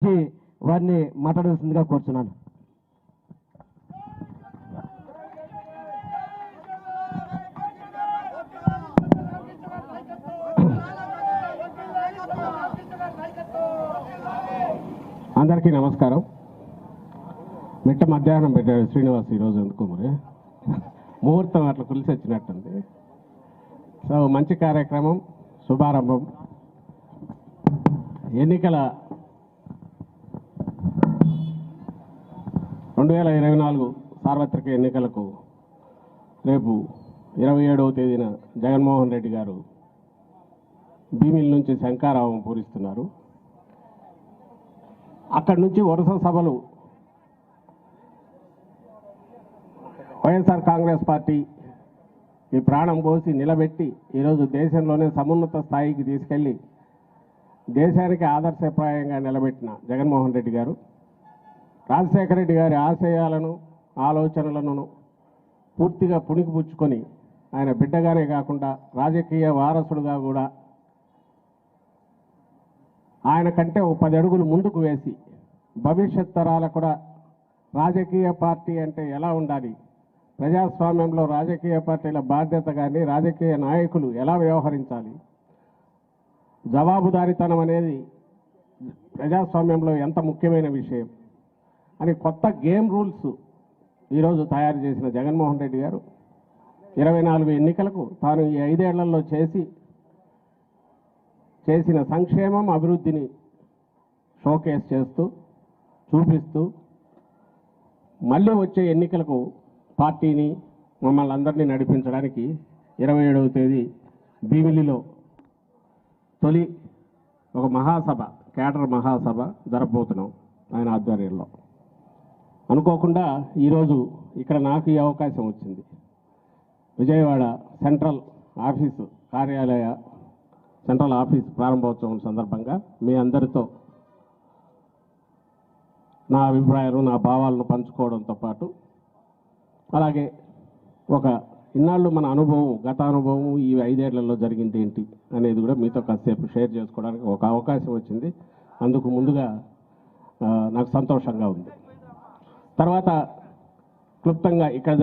వారిని మాట్లాడాల్సిందిగా కోరుచున్నాను. అందరికీ నమస్కారం. మిట్ట మధ్యాహ్నం పెట్టాడు శ్రీనివాస్ ఈరోజు, ఎందుకు మరి ముహూర్తం అట్లా కలిసి వచ్చినట్టుంది. సో మంచి కార్యక్రమం, శుభారంభం. ఎన్నికల 2024 సార్వత్రిక ఎన్నికలకు రేపు 27వ తేదీన జగన్మోహన్ రెడ్డి గారు భీమిలి నుంచి శంఖారావం పూరిస్తున్నారు. అక్కడి నుంచి వరుస సభలు వైఎస్ఆర్ కాంగ్రెస్ పార్టీ ఈ ప్రాణం పోసి నిలబెట్టి ఈరోజు దేశంలోనే సమున్నత స్థాయికి తీసుకెళ్లి దేశానికి ఆదర్శప్రాయంగా నిలబెట్టిన జగన్మోహన్ రెడ్డి గారు రాజశేఖర రెడ్డి గారి ఆశయాలను ఆలోచనలను పూర్తిగా పుణికిపుచ్చుకొని ఆయన బిడ్డగానే కాకుండా రాజకీయ వారసుడుగా కూడా ఆయన కంటే 10 అడుగులు ముందుకు వేసి భవిష్యత్ తరాలకు కూడా రాజకీయ పార్టీ అంటే ఎలా ఉండాలి, ప్రజాస్వామ్యంలో రాజకీయ పార్టీల బాధ్యత కానీ రాజకీయ నాయకులు ఎలా వ్యవహరించాలి, జవాబుదారీతనం అనేది ప్రజాస్వామ్యంలో ఎంత ముఖ్యమైన విషయం అని కొత్త గేమ్ రూల్స్ ఈరోజు తయారు చేసిన జగన్మోహన్ రెడ్డి గారు 24 ఎన్నికలకు తాను ఈ 5 ఏళ్లలో చేసిన సంక్షేమం అభివృద్ధిని షోకేస్ చేస్తూ చూపిస్తూ మళ్ళీ వచ్చే ఎన్నికలకు పార్టీని మమ్మల్ని అందరినీ నడిపించడానికి 27వ తేదీ భీమిలిలో తొలి ఒక మహాసభ, కేడర్ మహాసభ జరగబోతున్నాం ఆయన ఆధ్వర్యంలో. అనుకోకుండా ఈరోజు ఇక్కడ నాకు ఈ అవకాశం వచ్చింది. విజయవాడ సెంట్రల్ ఆఫీస్ ప్రారంభోత్సవం సందర్భంగా మీ అందరితో నా అభిప్రాయాలు, నా భావాలను పంచుకోవడంతో పాటు అలాగే ఒక ఇన్నాళ్ళు మన అనుభవం, గత అనుభవం ఈ 5 ఏళ్లలో జరిగింది ఏంటి అనేది కూడా మీతో కాసేపు షేర్ చేసుకోవడానికి ఒక అవకాశం వచ్చింది. అందుకు ముందుగా నాకు సంతోషంగా ఉంది. తర్వాత క్లుప్తంగా ఇక్కడ